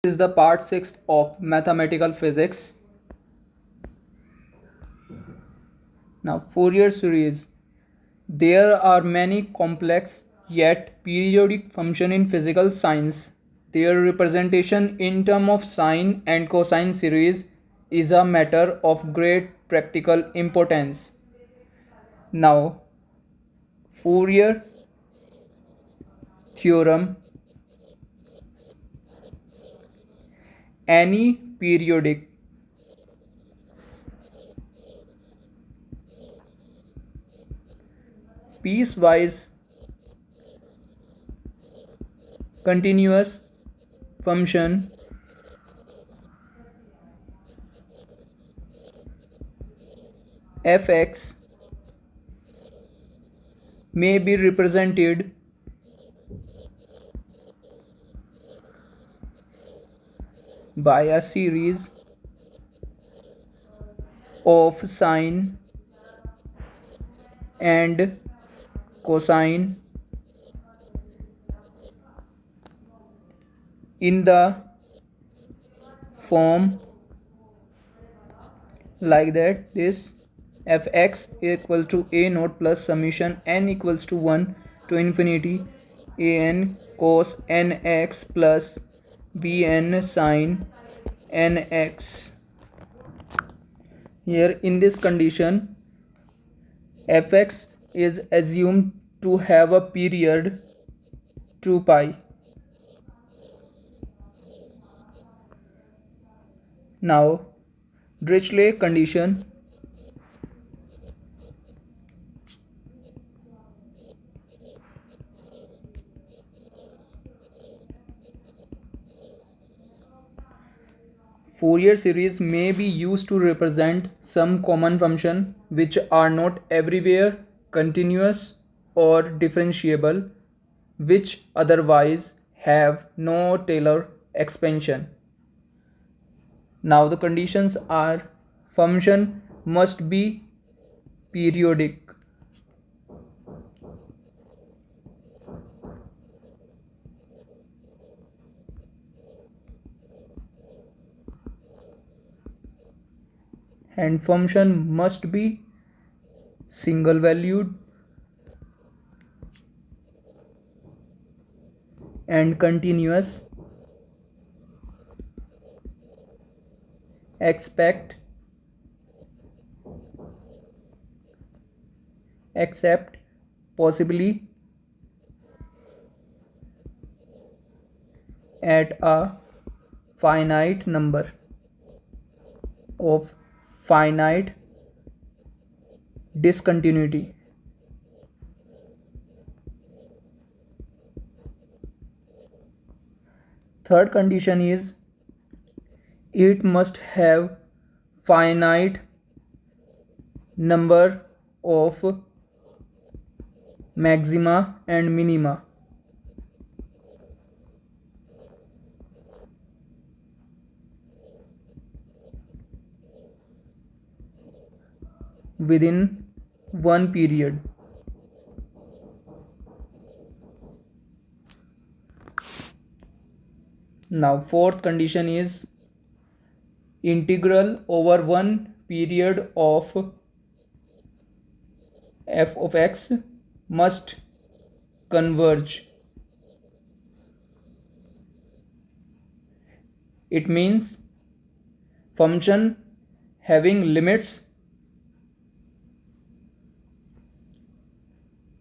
This is the part 6 of mathematical physics. Now, Fourier series. There are many complex yet periodic functions in physical science. Their representation in terms of sine and cosine series is a matter of great practical importance. Now, Fourier theorem. Any periodic piecewise continuous function fx may be represented by a series of sine and cosine in the form like that. This fx equal to a naught plus summation n equals to 1 to infinity an cos nx plus bn sin nx. Here in this condition, fx is assumed to have a period 2 pi. Now, Dirichlet condition. Fourier series may be used to represent some common function which are not everywhere continuous or differentiable, which otherwise have no Taylor expansion. Now the conditions are: function must be periodic, and function must be single valued and continuous. Expect except possibly at a finite number of finite discontinuity. Third condition is it must have finite number of maxima and minima. Within one period. Now fourth condition is integral over one period of f of x must converge. It means function having limits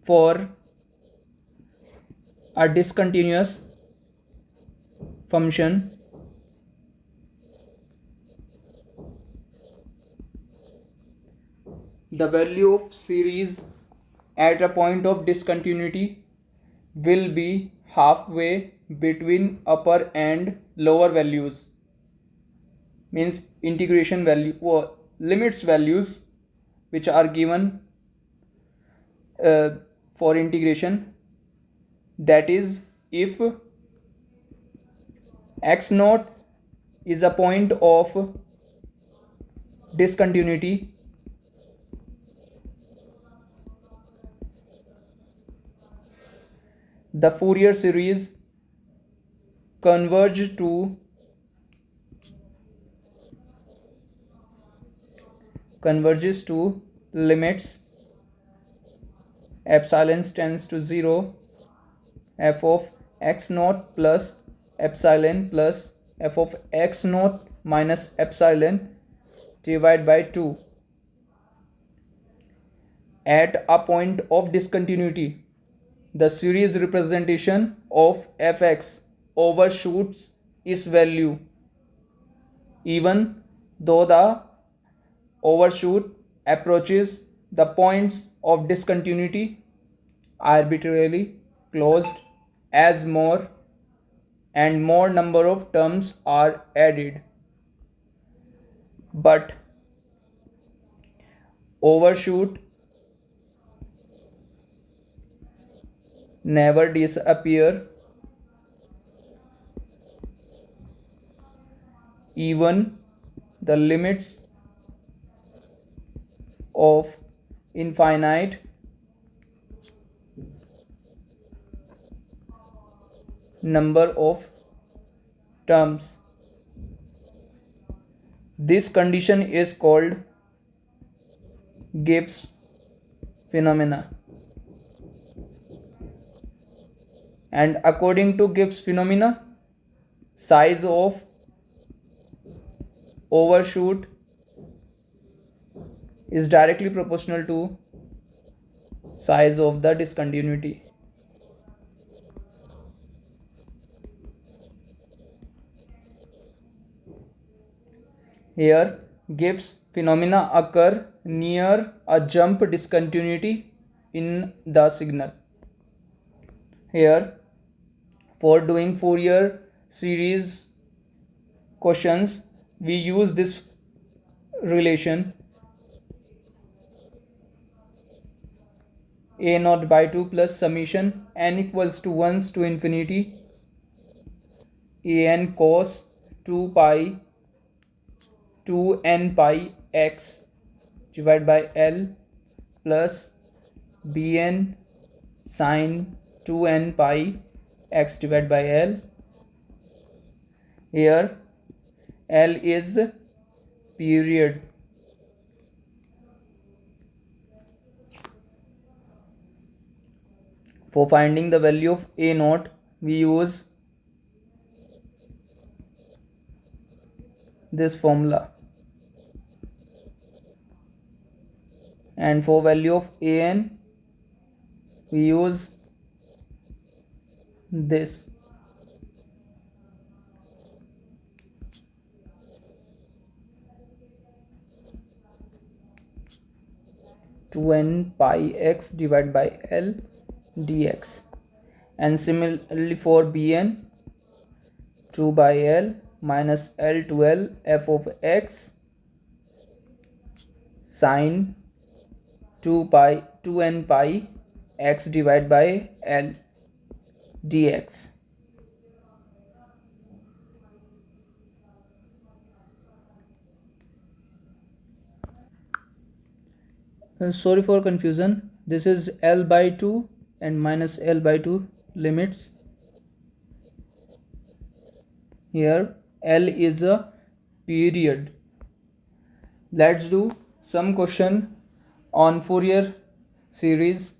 for a discontinuous function the value of series at a point of discontinuity will be halfway between upper and lower values, means integration value or limits values which are given for integration, that is if x naught is a point of discontinuity, the Fourier series converge to converges to limits epsilon tends to 0 f of x naught plus epsilon plus f of x naught minus epsilon divided by 2 at a point of discontinuity. The series representation of fx overshoots its value even though the overshoot approaches the points of discontinuity arbitrarily closed as more and more number of terms are added. But overshoot never disappear even the limits of infinite number of terms. This condition is called Gibbs phenomena. And according to Gibbs phenomena, size of overshoot is directly proportional to size of the discontinuity. Here, Gibbs phenomena occur near a jump discontinuity in the signal. Here, for doing Fourier series questions, we use this relation a naught by 2 plus summation n equals to 1 to infinity an cos 2 pi 2n pi x divided by L plus bn sine 2n pi x divided by L. Here L is period. For finding the value of a naught, we use this formula, and for value of an we use this. To n pi x divided by L dx, and similarly for bn 2 by L minus L to L f of x sine 2n pi x divided by L dx. Sorry for confusion, this is L by 2 and minus L by 2 limits. Here L is a period. Let's do some question on Fourier series.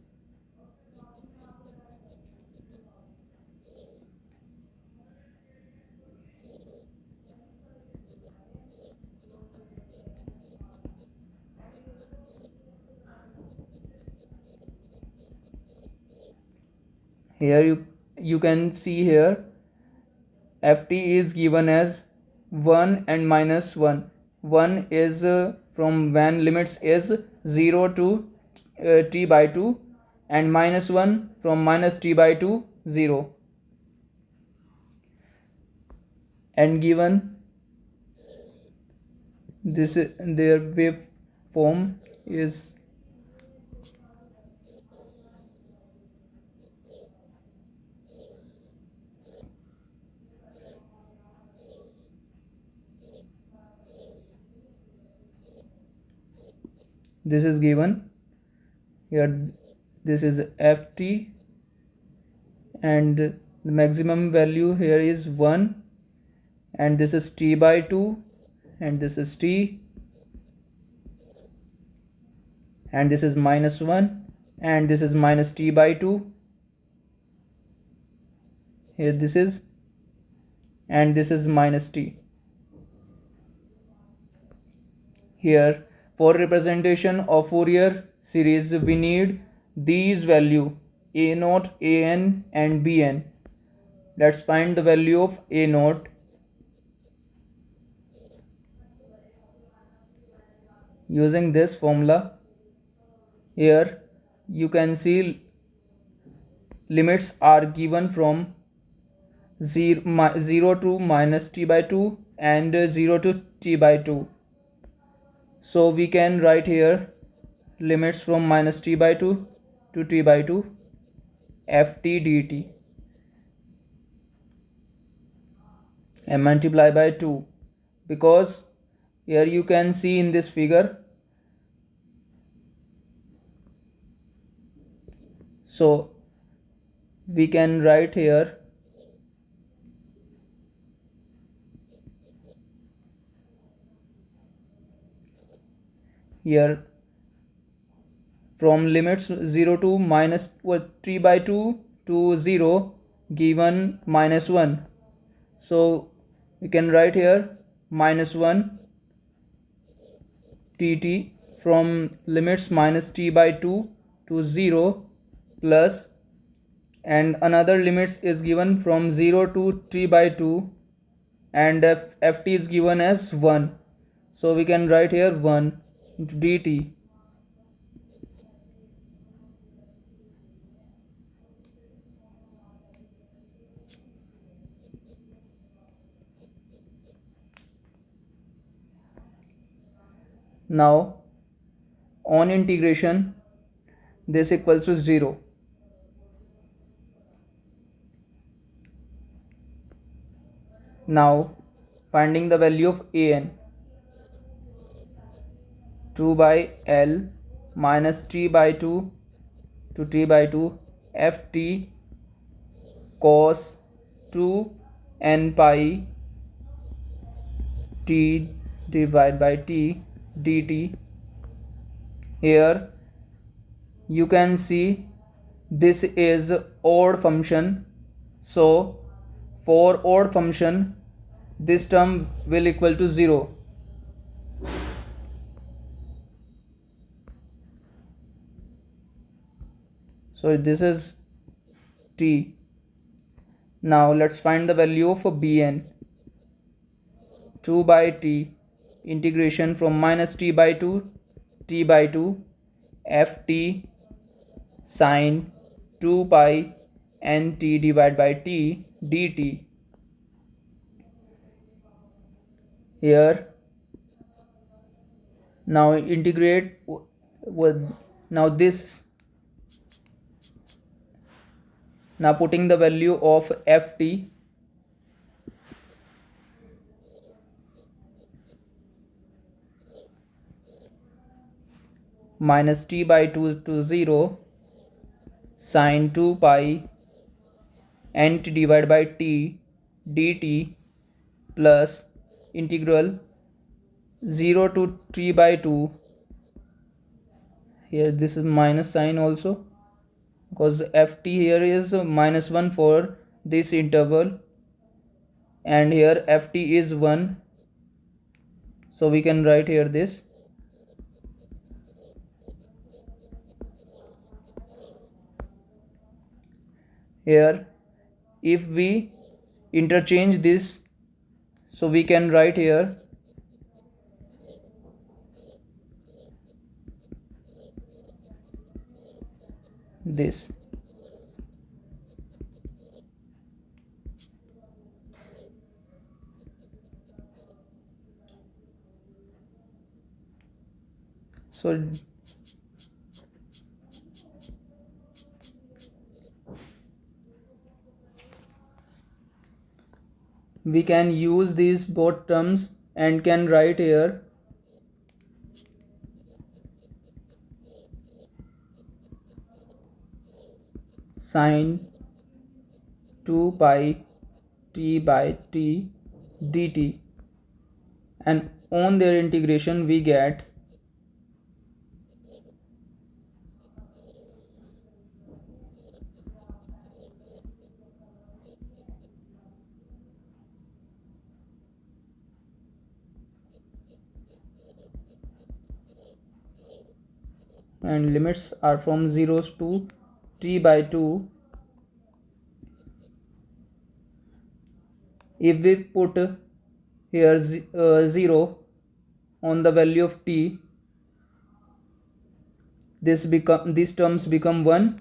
Here you can see here ft is given as 1 and minus 1. 1 is from when limits is 0 to t by 2, and minus 1 from minus t by 2 0, and given this their waveform is this is given here. This is ft and the maximum value here is 1, and this is t by 2 and this is t, and this is minus 1, and this is minus t by 2. Here this is, and this is minus t. Here, for representation of Fourier series, we need these value a naught, an, and bn. Let's find the value of a naught. Using this formula, here you can see limits are given from 0 to minus t by 2 and 0 to t by 2. So we can write here limits from minus t by 2 to t by 2 ft dt and multiply by 2, because here you can see in this figure, so we can write here from limits 0 to minus 3 by 2 to 0 given minus 1. So we can write here minus 1 tt from limits minus t by 2 to 0 plus, and another limits is given from 0 to t by 2 and ft is given as 1. So we can write here 1 into dt. Now on integration, this equals to 0. Now finding the value of an, 2 by L minus t by 2 to t by 2 ft cos 2 n pi t divided by t dt. Here you can see this is odd function, so for odd function this term will equal to 0. So this is t. Now let's find the value of bn, 2 by t integration from minus t by 2 t by 2 ft sine 2 pi nt divided by t dt. Here now integrate with now putting the value of ft minus t by 2 to 0 sine 2 pi nt divided by t dt plus integral 0 to t by 2. Here this is minus sign also, because ft here is minus 1 for this interval and here ft is 1, so we can write here this. Here if we interchange this, so we can write here this. So we can use these both terms and can write here sine 2 pi t by t dt, and on their integration we get and limits are from 0 to t by 2. If we put here 0 on the value of t, these terms become 1,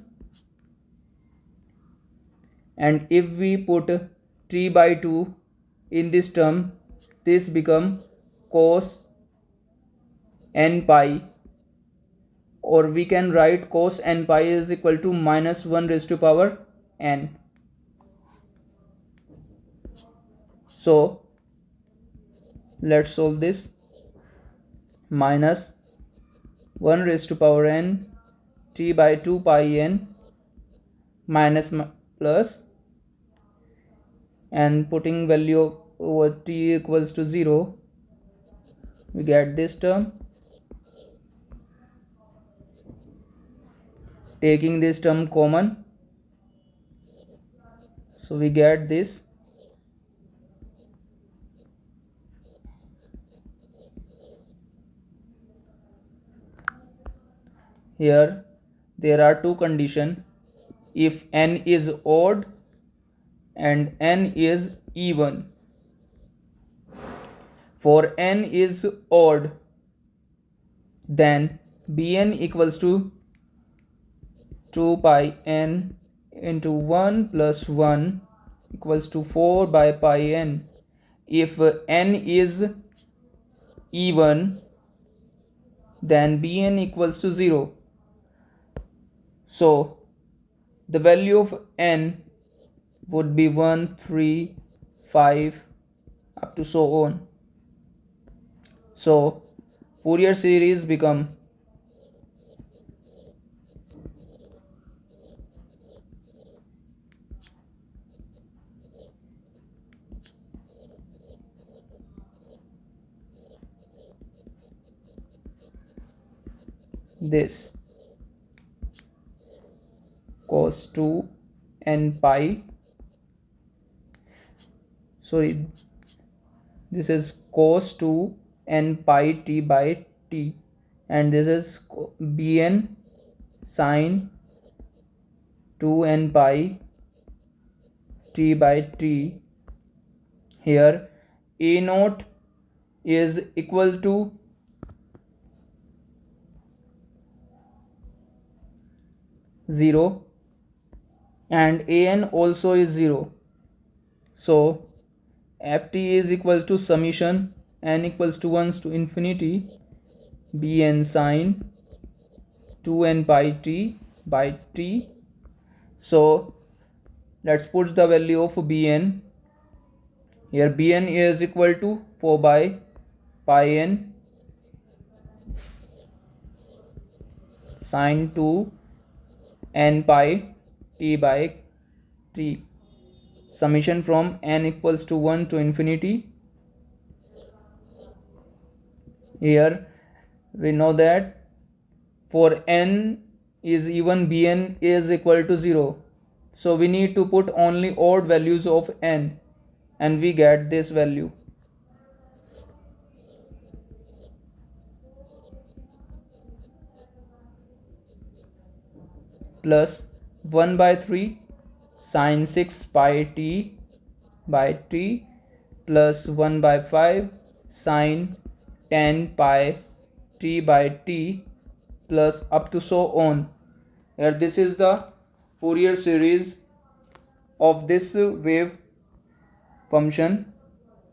and if we put t by 2 in this term, this become cos n pi, or we can write cos n pi is equal to minus 1 raised to power n. So let's solve this. Minus 1 raised to power n t by 2 pi n minus plus, and putting value over t equals to 0, we get this term. Taking this term common, so we get this. Here there are two conditions: if n is odd and n is even. For n is odd, then bn equals to 2 pi n into 1 plus 1 equals to 4 by pi n. If n is even, then bn equals to 0. So the value of n would be 1, 3, 5 up to so on. So Fourier series become this: cos 2 n pi, sorry, this is cos 2 n pi t by t, and this is bn sine 2 n pi t by t. Here a naught is equal to 0 and an also is 0. So ft is equal to summation n equals to 1 to infinity bn sine 2 n pi t by t. So let's put the value of bn. Here bn is equal to 4 by pi n sine 2 n pi t by t, summation from n equals to 1 to infinity. Here we know that for n is even, bn is equal to 0, so we need to put only odd values of n, and we get this value. Plus 1 by 3 sine 6 pi t by t plus 1 by 5 sine 10 pi t by t plus up to so on. Here this is the Fourier series of this wave function.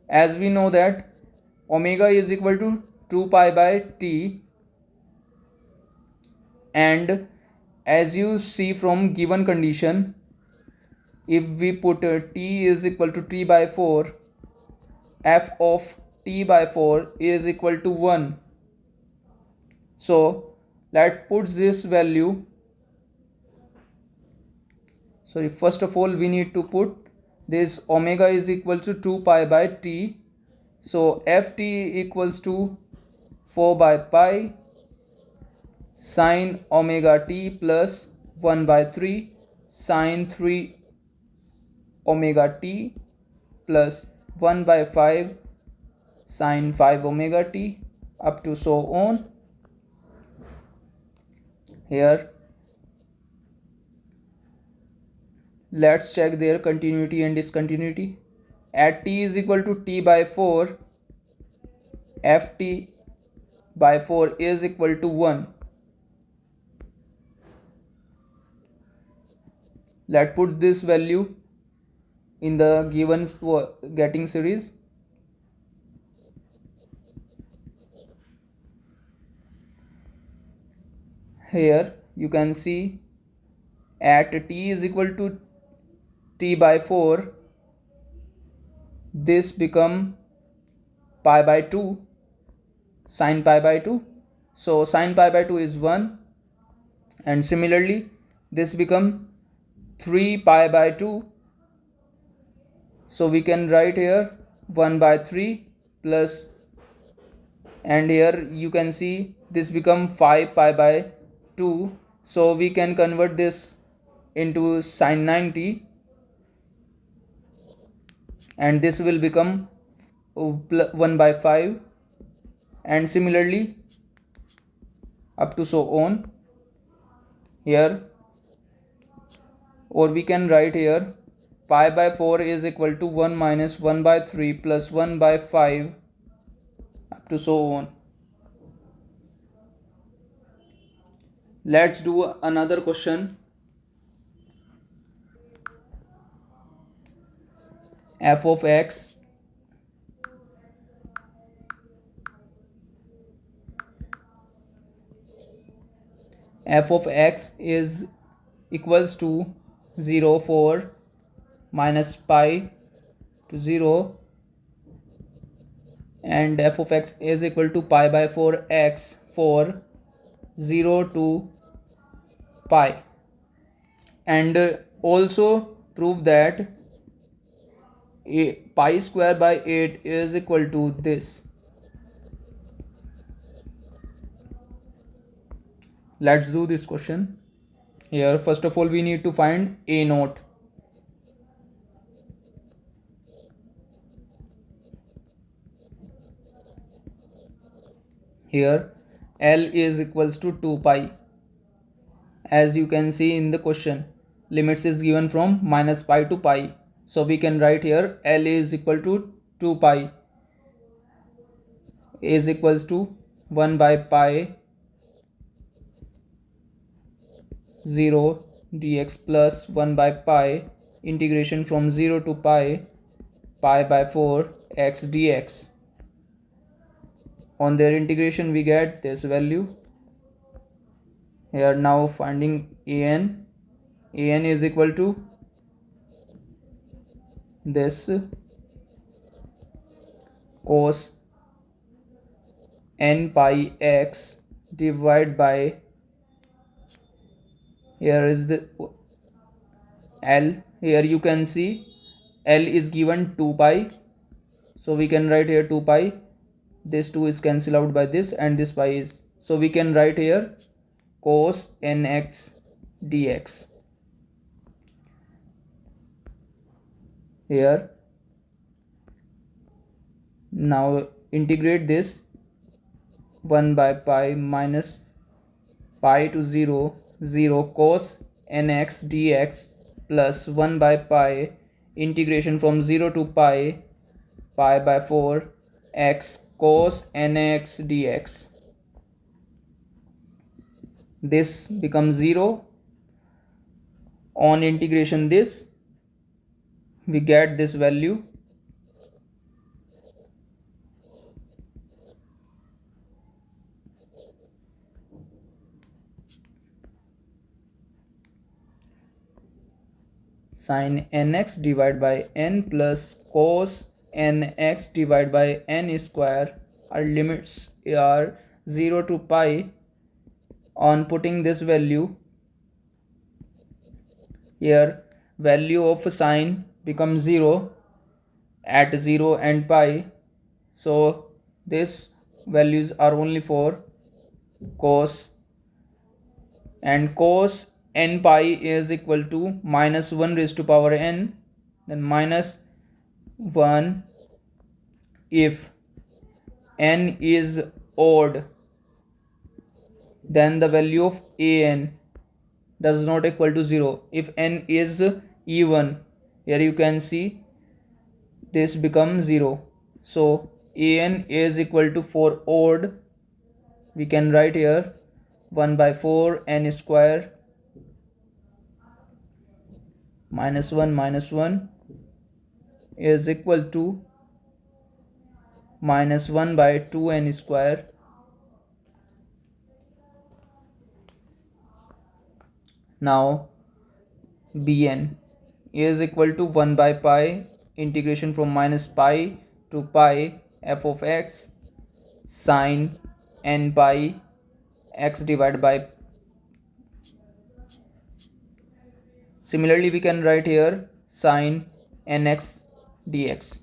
As we know that omega is equal to 2 pi by t, and as you see from given condition, if we put t is equal to t by 4, f of t by 4 is equal to 1. So let's put this value. Sorry, first of all we need to put this omega is equal to 2 pi by t. So ft equals to 4 by pi sine omega t plus 1 by 3 sine 3 omega t plus 1 by 5 sine 5 omega t up to so on. Here let's check their continuity and discontinuity. At t is equal to t by 4, ft by 4 is equal to 1. Let's put this value in the given getting series. Here you can see at t is equal to t by 4, this become pi by 2, sine pi by 2. So sine pi by 2 is 1, and similarly this become 3 pi by 2. So we can write here 1 by 3 plus, and here you can see this become 5 pi by 2. So we can convert this into sine 90, and this will become 1 by 5, and similarly up to so on here. Or we can write here pi by 4 is equal to 1 minus 1 by 3 plus 1 by 5 up to so on. Let's do another question. F of x is equals to 0 for minus pi to 0, and f of x is equal to pi by 4x for 0 to pi, and also prove that pi square by 8 is equal to this. Let's do this question. Here first of all we need to find a naught. Here L is equals to 2 pi. As you can see in the question, limits is given from minus pi to pi. So we can write here L is equal to 2 pi is equals to 1 by pi 0 dx plus 1 by pi integration from 0 to pi by 4 x dx. On their integration we get this value. Here now finding an is equal to this cos n pi x divided by, here is the L. Here you can see L is given 2 pi, so we can write here 2 pi. This 2 is cancelled out by this, and this pi is, so we can write here cos nx dx. Here now integrate this 1 by pi minus pi to 0 cos nx dx plus 1 by pi integration from 0 to pi by 4 x cos nx dx. This becomes 0. On integration this, we get this value. Sin nx divided by n plus cos nx divided by n square. Our limits are 0 to pi. On putting this value here, value of sine becomes 0 at 0 and pi. So these values are only for cos, and cos n pi is equal to minus 1 raised to power n, then minus 1 if n is odd. then the value of an does not equal to 0. If n is even, here you can see this becomes 0. So an is equal to, for odd, we can write here 1 by 4 n square minus 1 is equal to minus 1 by 2 n square. Now bn is equal to 1 by pi integration from minus pi to pi f of x sine n pi x divided by. Similarly, we can write here sine nx dx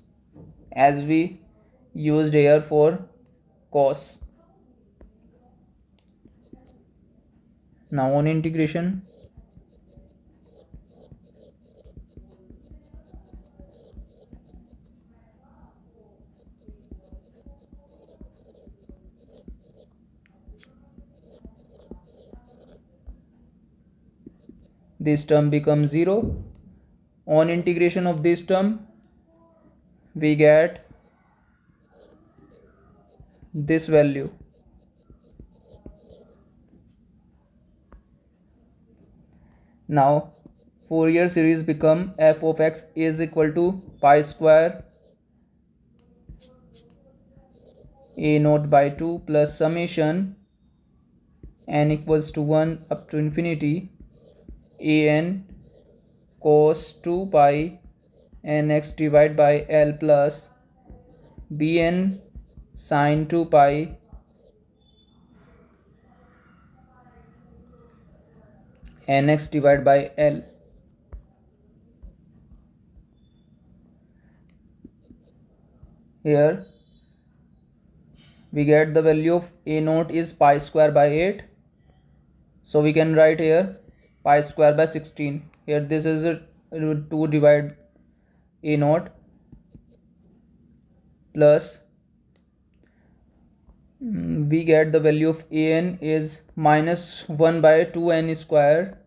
as we used here for cos. Now on integration, this term becomes 0. On integration of this term, we get this value. Now Fourier series become f of x is equal to pi square a naught by 2 plus summation n equals to 1 up to infinity an cos 2 pi nx divided by L plus bn sin 2 pi nx divided by L. Here we get the value of a naught is pi square by 8. So we can write here pi square by 16. Here this is a 2 divide a naught plus we get the value of an is minus 1 by 2n square.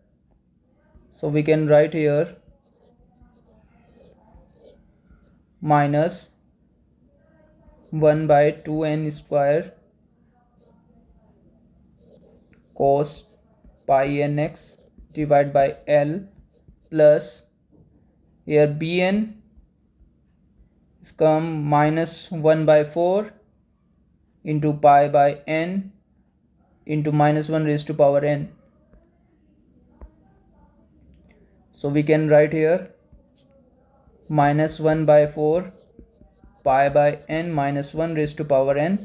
So we can write here minus 1 by 2n square cos pi nx divided by L plus here bn is come minus 1 by 4 into pi by n into minus 1 raised to power n. So we can write here minus 1 by 4 pi by n minus 1 raised to power n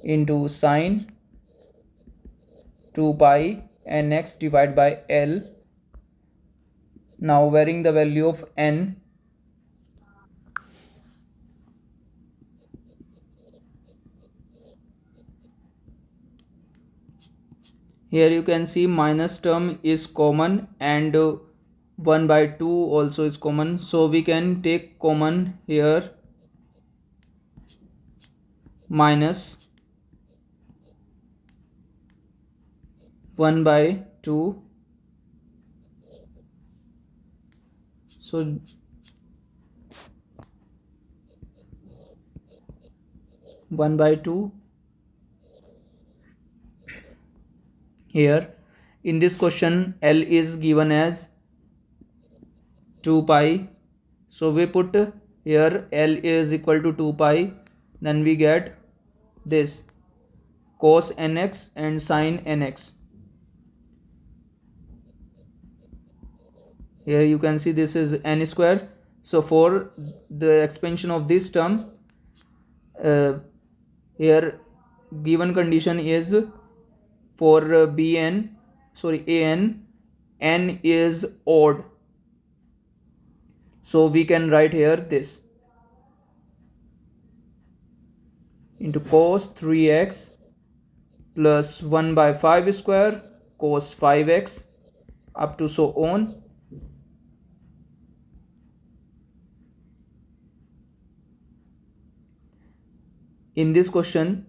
into sine 2 pi nx divided by L. Now varying the value of n, here you can see minus term is common and 1 by 2 also is common, so we can take common here minus 1 by 2. So one by 2 here in this question L is given as 2 pi, so we put here L is equal to 2 pi, then we get this cos nx and sin nx. Here you can see this is n square, so for the expansion of this term here given condition is for n is odd, so we can write here this into cos 3x plus 1 by 5 square cos 5x up to so on. In this question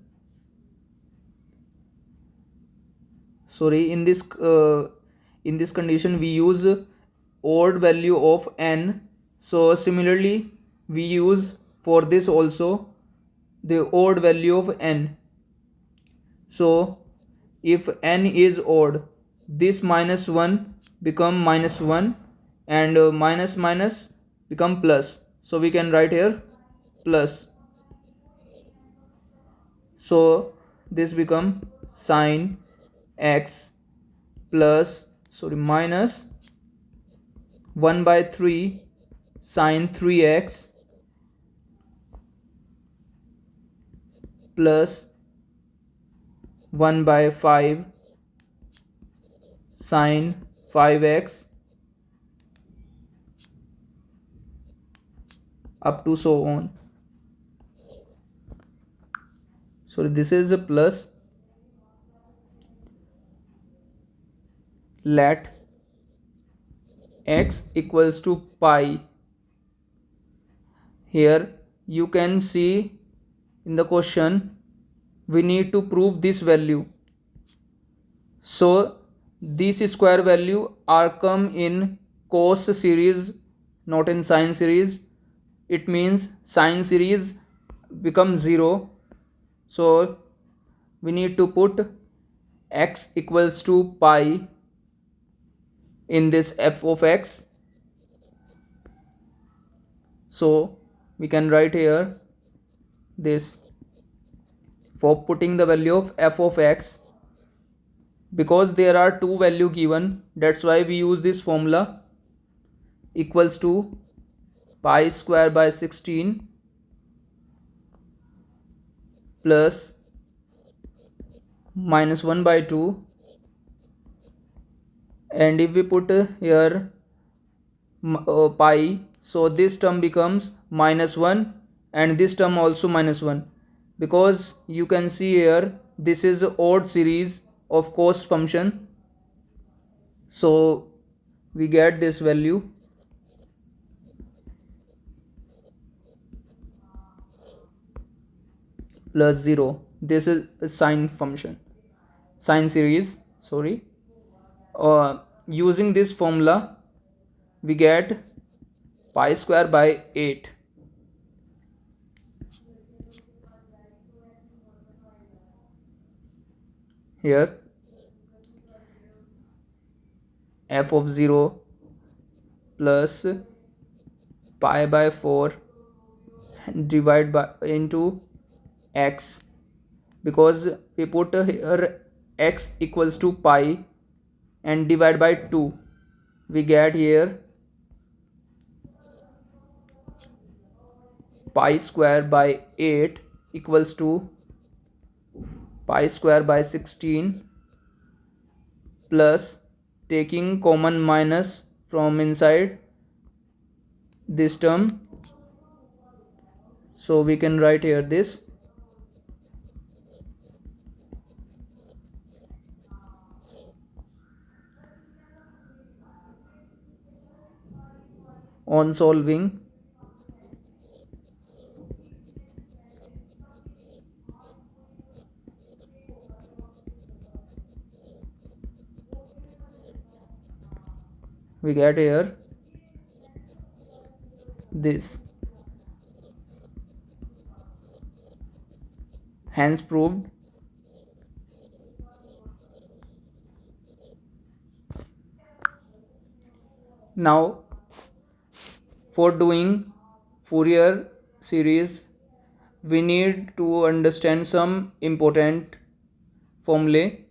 sorry, in this condition we use odd value of n. So similarly we use for this also the odd value of n. So if n is odd, this minus 1 become minus 1, and minus minus become plus, so we can write here plus. So this become sine x plus, sorry, minus 1 by 3 sine 3x plus 1 by 5 sine 5x up to so on. So this is a plus. Let x equals to pi. Here you can see in the question we need to prove this value. So these square value are come in cos series, not in sine series. It means sine series becomes 0. So we need to put x equals to pi in this f of x. So we can write here this. For putting the value of f of x, because there are two value given, that's why we use this formula, equals to pi square by 16 plus minus 1 by 2, and if we put here pi, so this term becomes minus 1 and this term also minus 1, because you can see here this is odd series of cos function. So we get this value plus 0. This is a sine function, sine series, sorry. Using this formula we get pi square by 8. Here f of 0 plus pi by 4 divide by into x, because we put here x equals to pi and divide by 2, we get here pi square by 8 equals to pi square by 16 plus, taking common minus from inside this term, so we can write here this on solving we get here this. Hence proved. Now for doing Fourier series we need to understand some important formulae.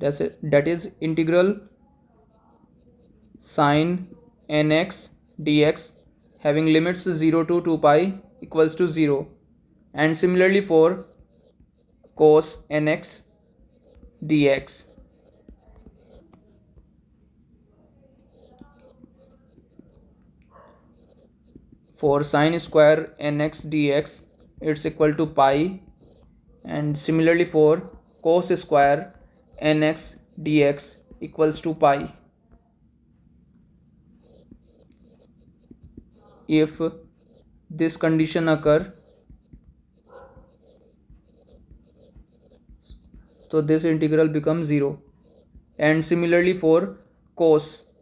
That is integral sine nx dx having limits 0 to 2 pi equals to 0, and similarly for cos nx dx. For sine square nx dx it's equal to pi, and similarly for cos square nx dx equals to pi. if this condition occur, so this integral becomes 0. And similarly for cos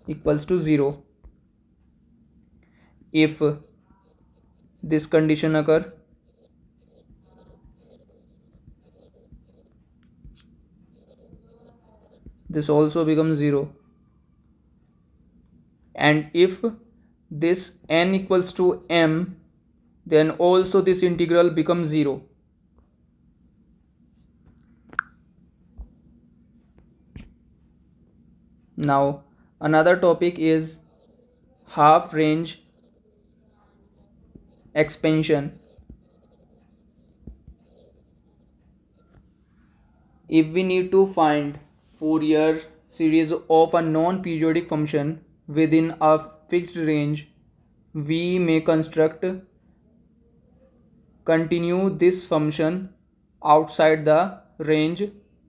equals to 0, if this condition occur, this also becomes 0. And if this n equals to m, then also this integral becomes 0. Now another topic is half range expansion. If we need to find Fourier series of a non-periodic function within a fixed range, we may continue this function outside the range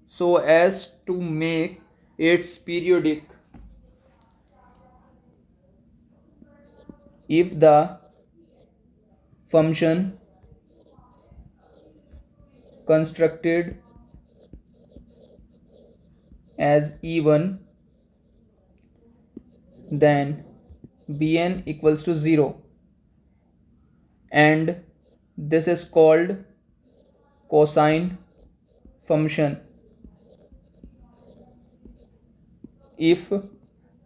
so as to make its periodic. If the function constructed as even, then bn equals to 0, and this is called cosine function. If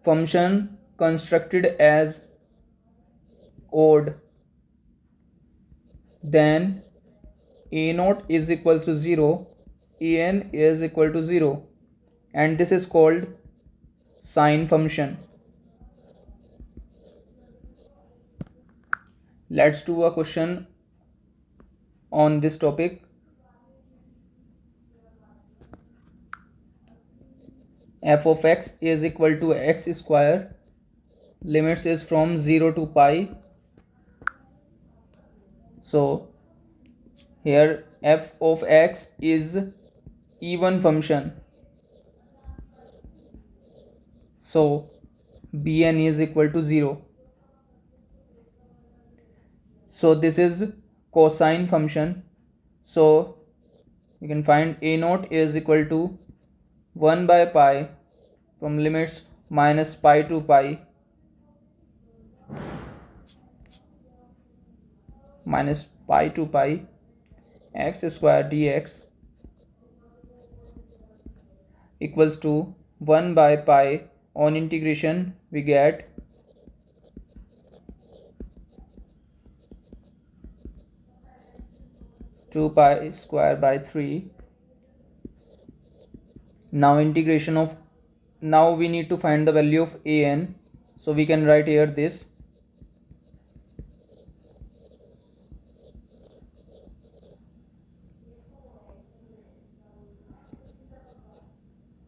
function constructed as odd, then a naught is equal to 0, an is equal to 0, and this is called sine function. Let's do a question on this topic. F of x is equal to x square, limits is from 0 to pi. So here f of x is even function, so bn is equal to 0. So this is cosine function, so you can find a naught is equal to 1 by pi from limits minus pi to pi minus pi to pi x square dx equals to 1 by pi. On integration we get 2 pi square by 3. Now we need to find the value of an, so we can write here this.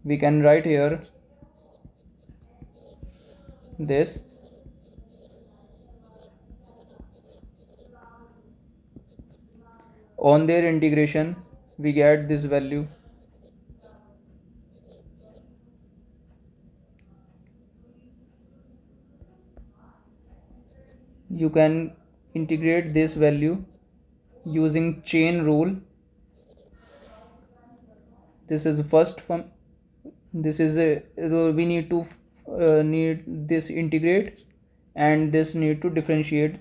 We can write here this. On their integration we get this value. You can integrate this value using chain rule. This is first from this is a we need to need this integrate and this need to differentiate.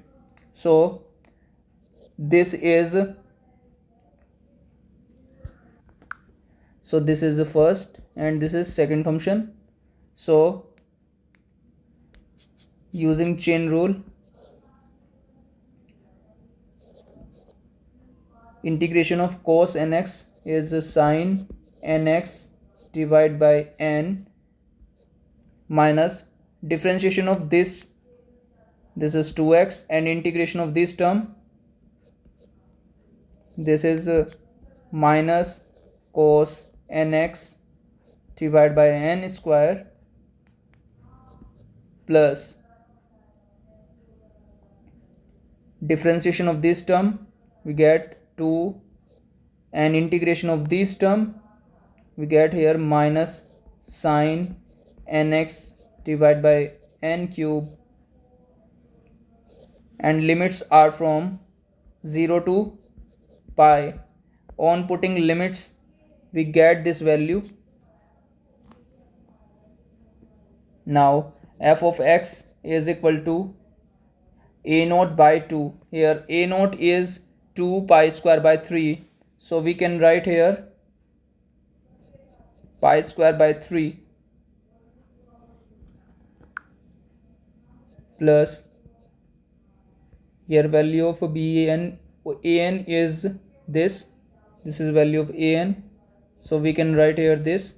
So this is the first and this is second function. So using chain rule, integration of cos nx is sine nx divided by n minus differentiation of this is 2x, and integration of this term, this is minus cos nx divided by n square plus differentiation of this term, we get 2, and integration of this term we get here minus sine nx divided by n cube, and limits are from 0 to pi. On putting limits, we get this value. Now f of x is equal to a naught by 2. Here a naught is 2 pi square by 3. So we can write here pi square by 3 plus, here value of an is this is value of an, so we can write here this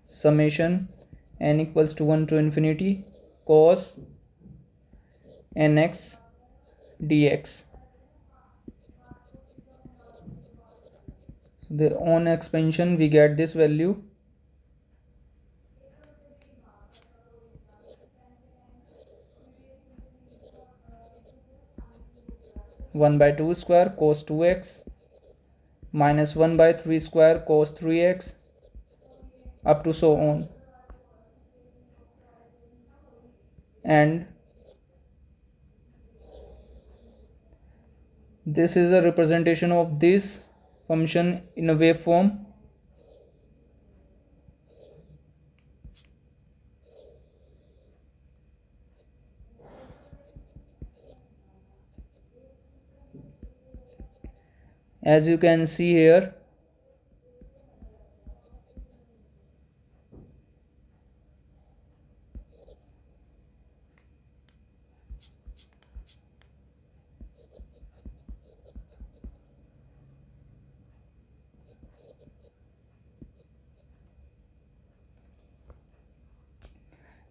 summation n equals to 1 to infinity cos nx dx. So the on expansion we get this value, one by 2 square cos 2x minus 1 by 3 square cos 3x up to so on. And this is a representation of this function in a waveform. As you can see here,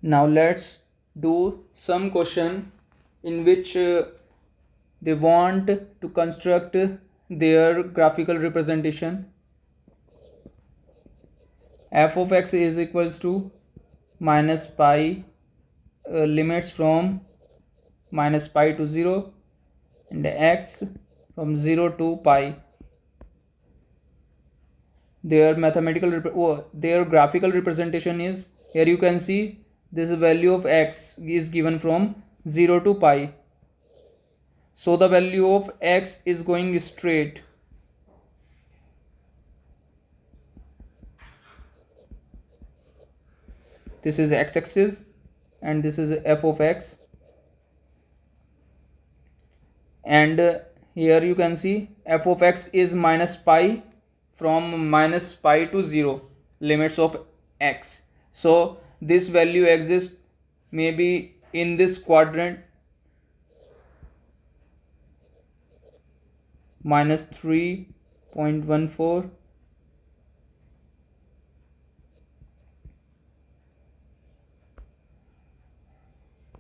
now let's do some question in which they want to construct their graphical representation. F of x is equals to minus pi, limits from minus pi to 0, and x from 0 to pi. Their their graphical representation is, here you can see this value of x is given from 0 to pi. So the value of x is going straight. This is x-axis and this is f of x. And here you can see f of x is minus pi, from minus pi to 0, limits of x. So this value exists maybe in this quadrant, minus 3.14.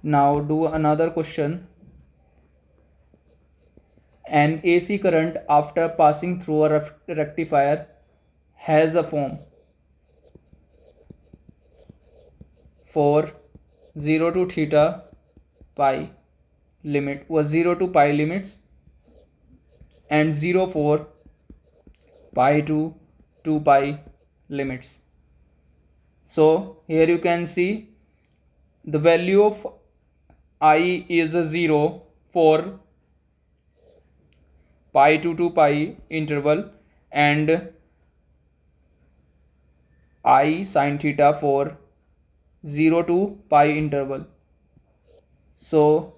Now do another question. An AC current after passing through a rectifier has a form for 0 to theta pi limit was 0 to pi limits, and 0 for pi to 2 pi limits. So here you can see the value of I is a 0 for pi to 2 pi interval, and I sine theta for 0 to pi interval. So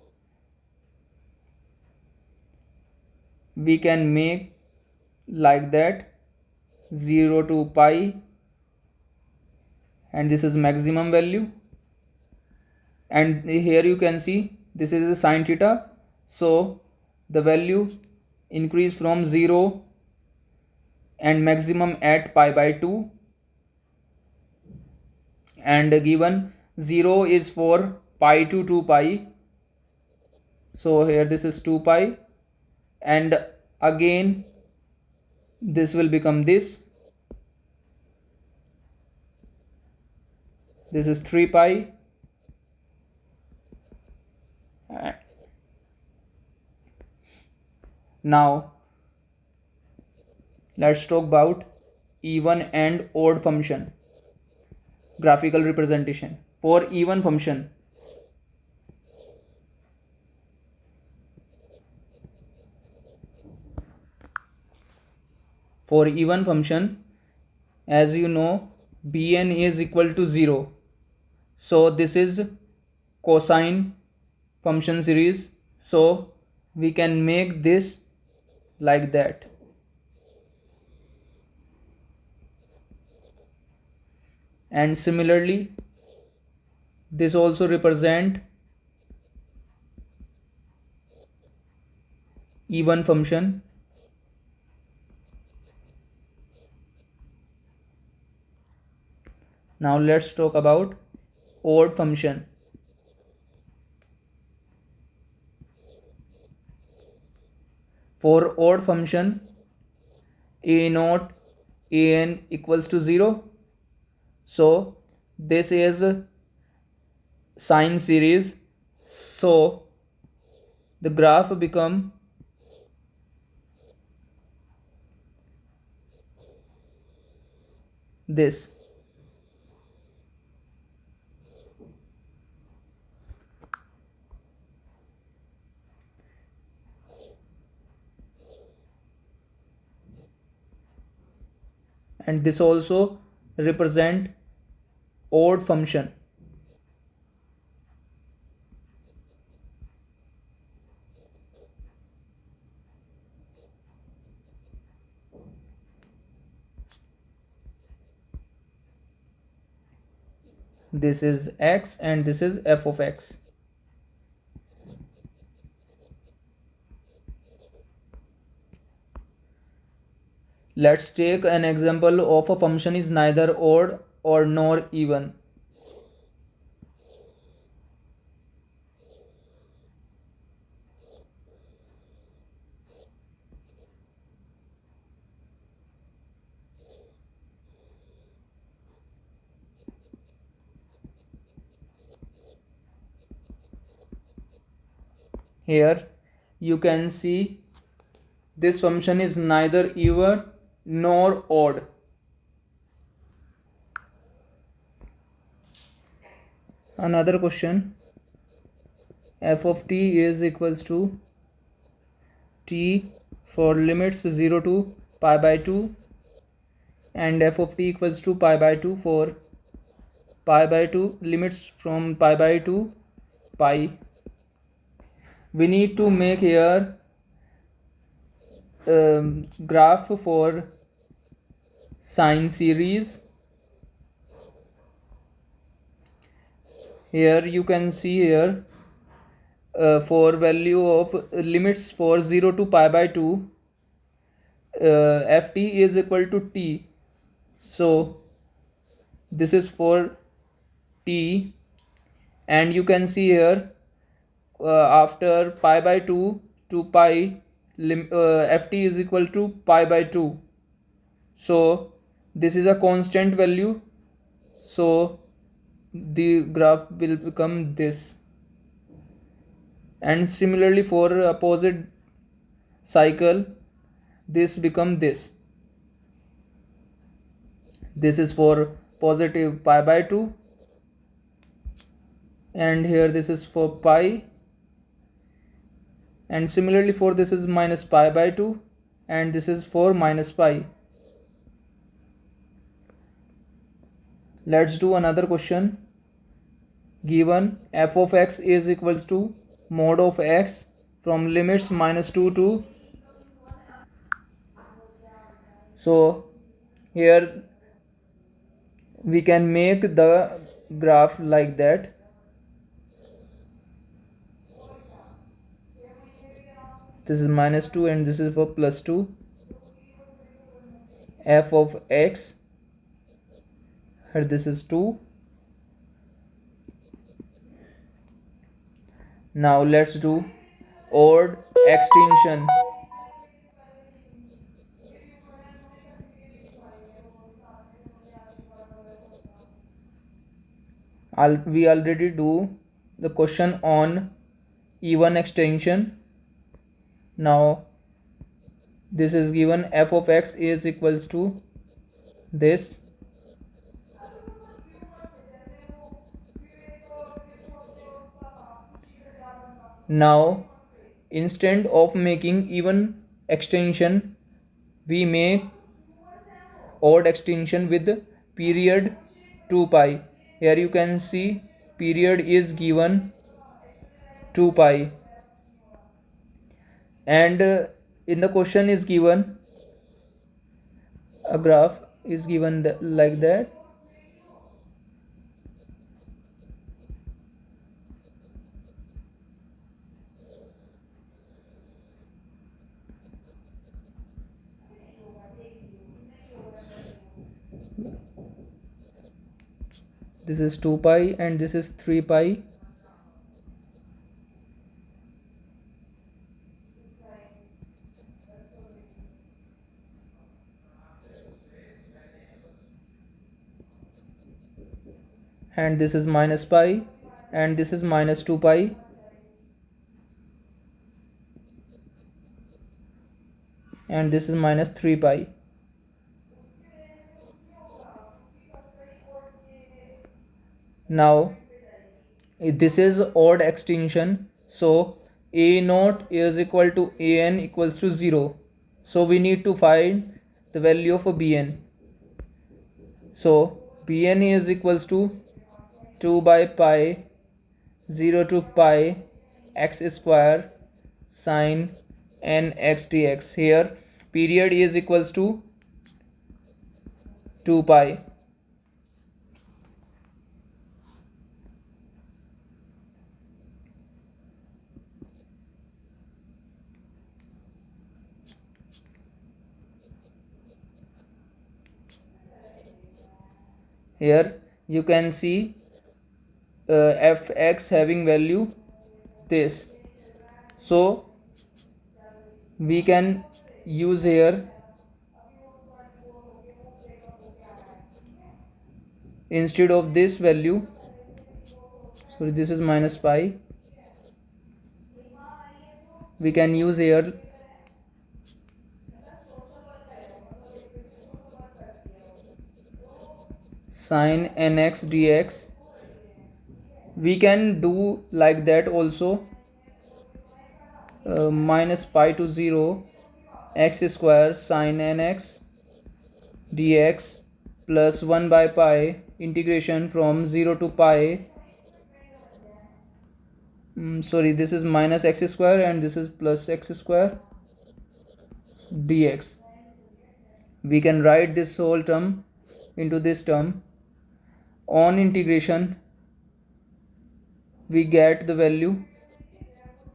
we can make like that 0 to pi, and this is maximum value, and here you can see this is the sine theta. So the value increase from 0 and maximum at pi by 2, and given 0 is for pi to 2 pi, so here this is 2 pi, and again this will become this is 3 pi, now Let's talk about even and odd function graphical representation. For even function, as you know, bn is equal to 0. So this is cosine function series. So we can make this like that. And similarly, this also represent even function. Now let's talk about odd function. For odd function, a naught an equals to 0. So this is sine series. So the graph become this. And this also represent odd function. This is x and this is f of x. Let's take an example of a function is neither odd or nor even. Here you can see this function is neither even nor odd. Another question, f of t is equals to t for limits 0 to pi by 2 and f of t equals to pi by 2 for pi by 2 limits from pi by 2 pi. We need to make here graph for sine series. Here you can see here for value of limits for 0 to pi by 2 ft is equal to t. So this is for t, and you can see here after pi by 2 to pi ft is equal to pi by 2. So this is a constant value, so the graph will become this. And similarly for opposite cycle, this become this. This is for positive pi by 2 and here this is for pi, and similarly for this is minus pi by 2 and this is for minus pi. Let's do another question. Given f of x is equals to mod of x from limits -2 to, so here we can make the graph like that. This is -2 and this is for +2. F of x, here this is 2. Now let's do odd extension. We already do the question on even extension. Now this is given f of x is equals to this. Now instead of making even extension, we make odd extension with period 2 pi. Here you can see period is given 2 pi, and in the question is given a graph is given like that. This is 2 pi and this is 3 pi. And this is minus pi and this is minus 2 pi. And this is minus 3 pi. Now this is odd extension, so a naught is equal to an equals to 0. So we need to find the value of a bn. So bn is equals to 2 by pi 0 to pi x square sine nx dx. Here period is equals to 2 pi. Here you can see fx having value this, so we can use here instead of this value, sorry, this is minus pi, we can use here sine nx dx. We can do like that also, minus pi to 0 x square sine nx dx plus 1 by pi integration from 0 to pi, sorry, this is minus x square and this is plus x square dx. We can write this whole term into this term. On integration we get the value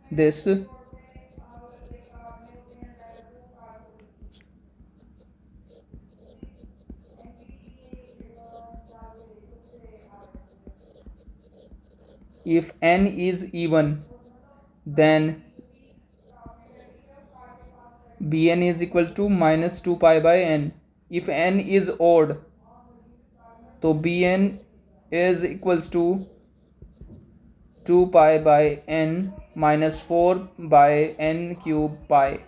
this. If n is even, then bn is equal to minus 2 pi by n. If n is odd, so bn is equals to 2 pi by n minus 4 by n cube pi.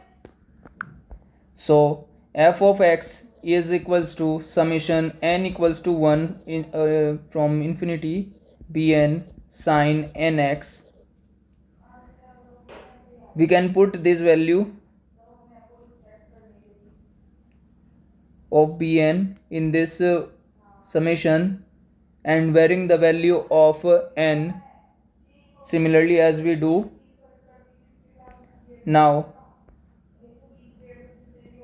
So f of x is equals to summation n equals to 1 from infinity bn sine nx. We can put this value of bn in this summation and varying the value of n similarly as we do. Now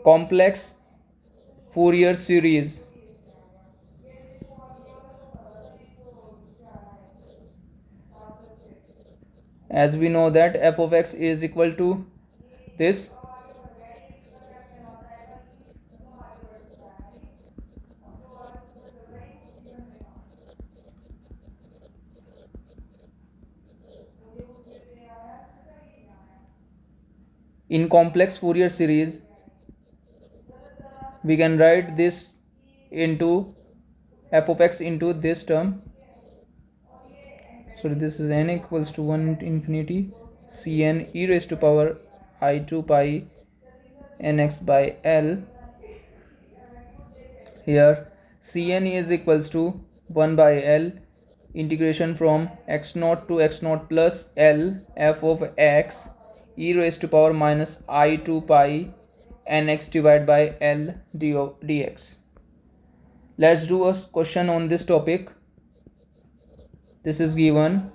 complex Fourier series. As we know that f of x is equal to this. In complex Fourier series, we can write this into f of x into this term. So this is n equals to 1 to infinity cn e raised to power I 2 pi nx by L. Here Cn is equals to 1 by L integration from x naught to x naught plus L f of x e raised to power minus I 2 pi nx divided by L dx. Let's do a question on this topic. This is given.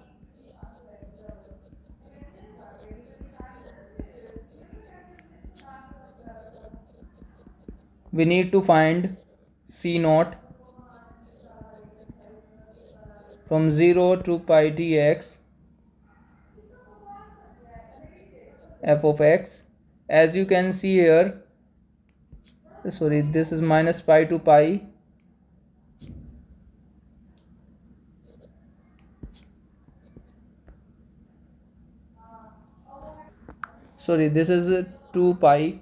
We need to find C naught from 0 to pi dx f of x. As you can see here, sorry, this is minus pi to pi. Sorry, this is 2 pi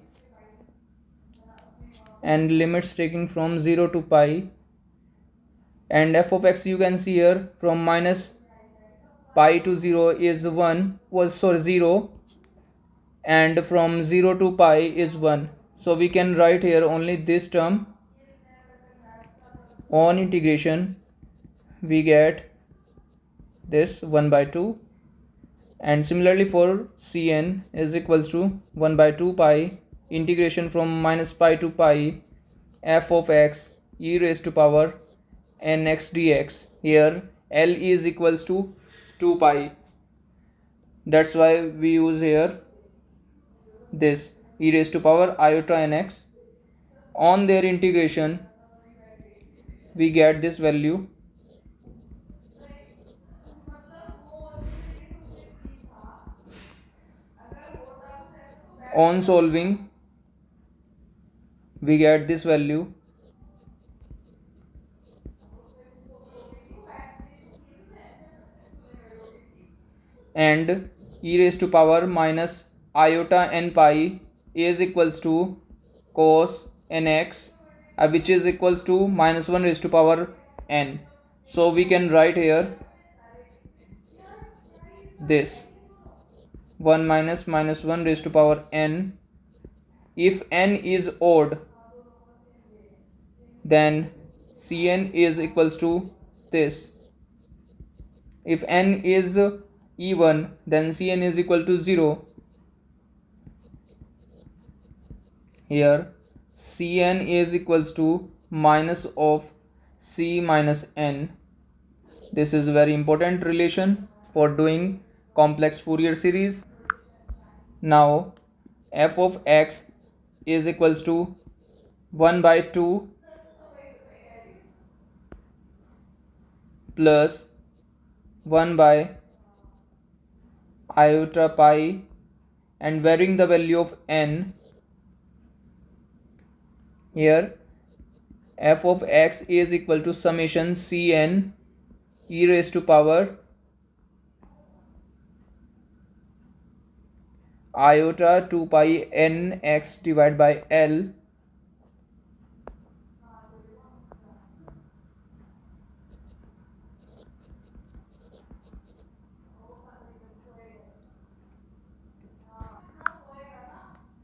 and limits taking from 0 to pi, and f of x you can see here from minus pi to 0 is 1 was 0, and from 0 to pi is 1. So we can write here only this term. On integration we get this 1 by 2, and similarly for Cn is equals to 1 by 2 pi integration from minus pi to pi f of x e raised to power nx dx. Here L is equals to 2 pi, that's why we use here this e raised to power iota nx. On their integration we get this value. On solving we get this value, and e raised to power minus iota n pi is equals to cos nx, which is equals to minus 1 raised to power n. So we can write here this 1 minus minus 1 raised to power n. If n is odd, then Cn is equals to this. If n is even, then Cn is equal to 0. Here Cn is equals to minus of C minus n. This is very important relation for doing complex Fourier series. Now f of x is equals to 1 by 2 plus 1 by iota pi, and varying the value of n. Here f of x is equal to summation Cn e raised to power iota 2 pi n x divided by L.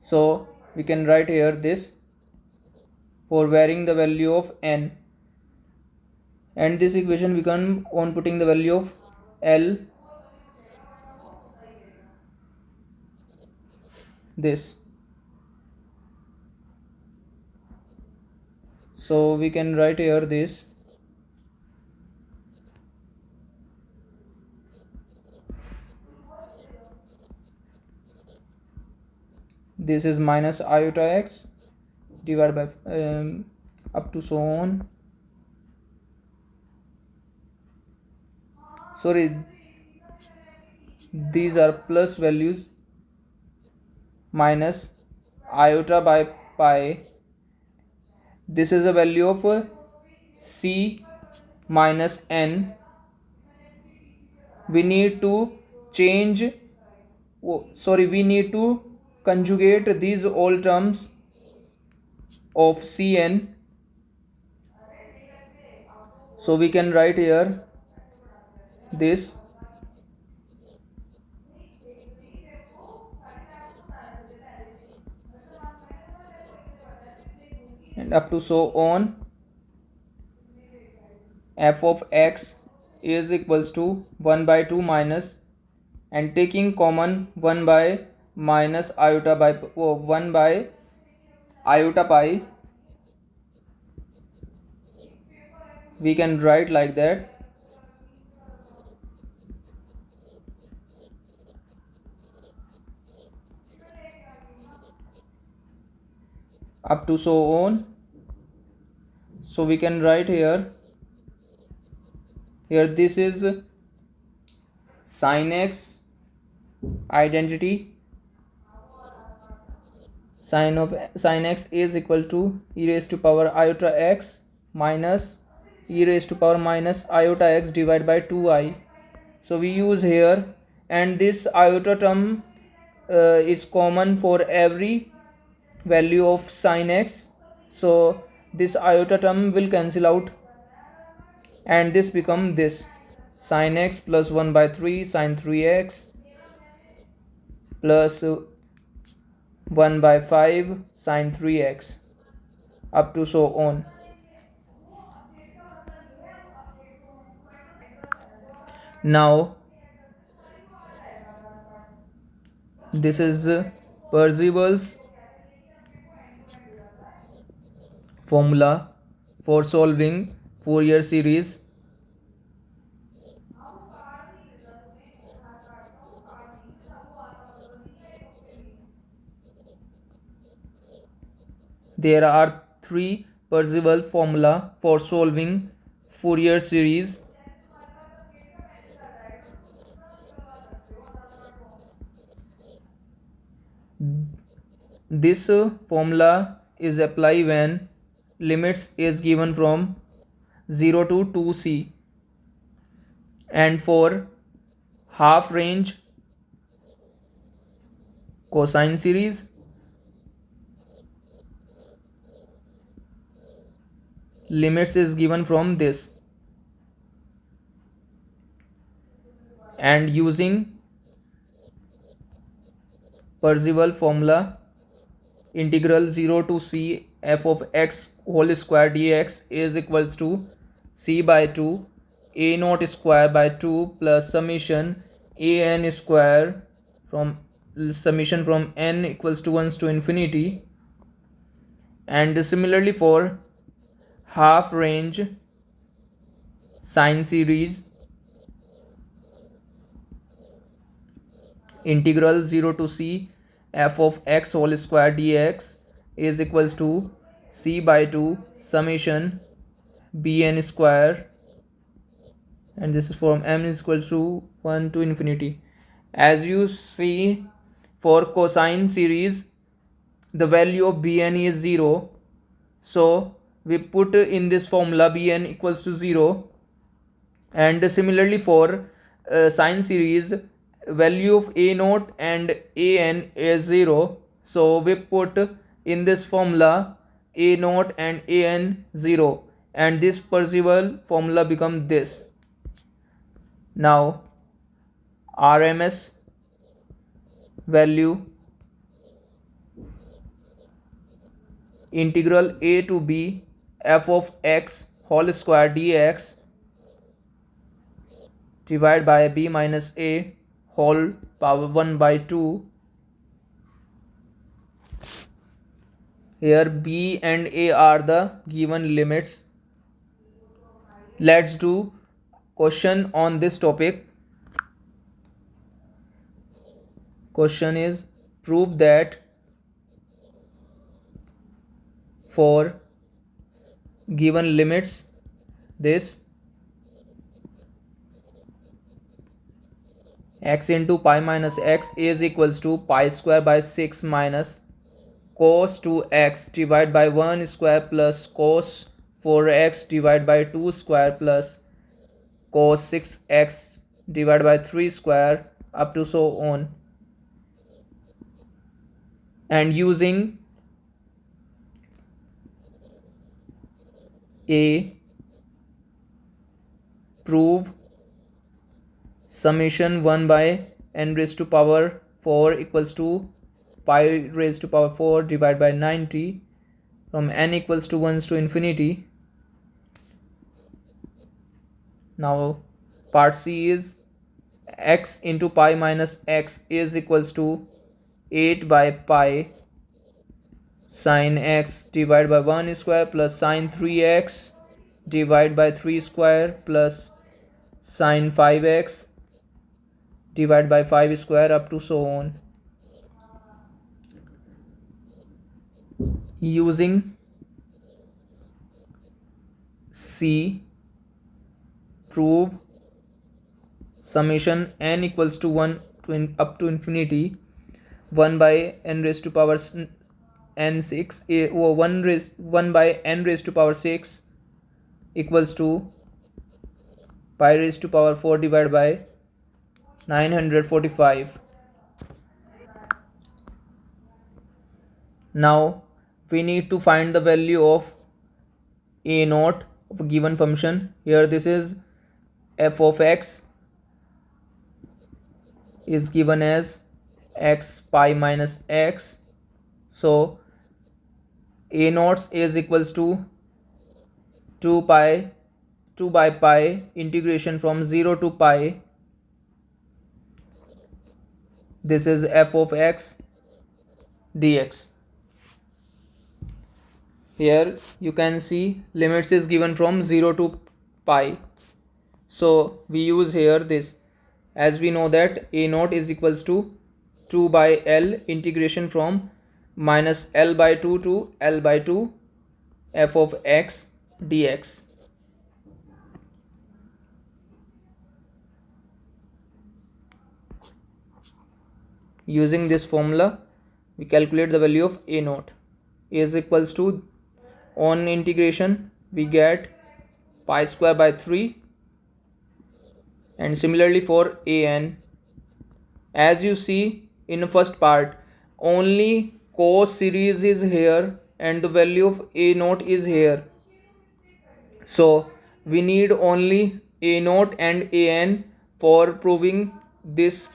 So we can write here this for varying the value of n, and this equation become on putting the value of L this. So we can write here this is minus iota x divided by up to so on. Sorry, these are plus values, minus iota by pi. This is a value of C minus n. We need to change, we need to conjugate these all terms of Cn. So we can write here this up to so on. F of x is equals to 1 by 2 minus, and taking common 1 by minus iota by 1 by iota pi, we can write like that. Up to so on. So we can write here this is sine x identity. Sine x is equal to e raised to power iota x minus e raised to power minus iota x divided by 2i. So we use here, and this iota term is common for every value of sine x. So this iota term will cancel out, and this become this sine x plus 1 by 3 sine 3x plus 1 by 5 sine 3x, up to so on. Now this is Parseval's formula for solving Fourier series. There are three Parseval formula for solving Fourier series. This formula is applied when limits is given from 0 to 2c, and for half range cosine series, limits is given from this, and using Parseval formula, integral 0 to c f of x whole square dx is equals to c by 2 a naught square by 2 plus summation a n square from n equals to 1 to infinity. And similarly for half range sine series, integral 0 to c f of x whole square dx is equals to c by 2 summation bn square, and this is from m is equal to 1 to infinity. As you see, for cosine series the value of bn is 0, so we put in this formula bn equals to 0. And similarly for sine series, value of a naught and an is 0, so we put in this formula a naught and an 0, and this Parseval formula become this. Now RMS value, integral a to b f of x whole square dx divided by b minus a whole power 1 by 2. Here b and a are the given limits. Let's do question on this topic. Question is, prove that for given limits this x into pi minus x is equals to pi square by 6 minus cos 2x divided by 1 square plus cos 4x divided by 2 square plus cos 6x divided by 3 square, up to so on. And using a, prove summation 1 by n raised to power 4 equals to pi raised to power 4 divided by 90 from n equals to 1 to infinity. Now part C is x into pi minus x is equals to 8 by pi sine x divided by 1 square plus sine 3x divided by 3 square plus sine 5x divided by 5 square up to so on. Using C, prove summation n equals to 1 to up to infinity 1 by n raised to power n6 or 1 by n raised to power 6 equals to pi raised to power 4 divided by 945. Now we need to find the value of a naught of a given function. Here this is f of x is given as x pi minus x. So a naught is equals to 2 by pi integration from 0 to pi. This is f of x dx. Here you can see limits is given from 0 to pi. So we use here this, as we know that a naught is equals to 2 by L integration from minus L by 2 to L by 2 f of x dx. Using this formula we calculate the value of a naught is equals to, on integration we get pi square by 3, and similarly for an, as you see in the first part only cos series is here and the value of a naught is here, so we need only a naught and an for proving this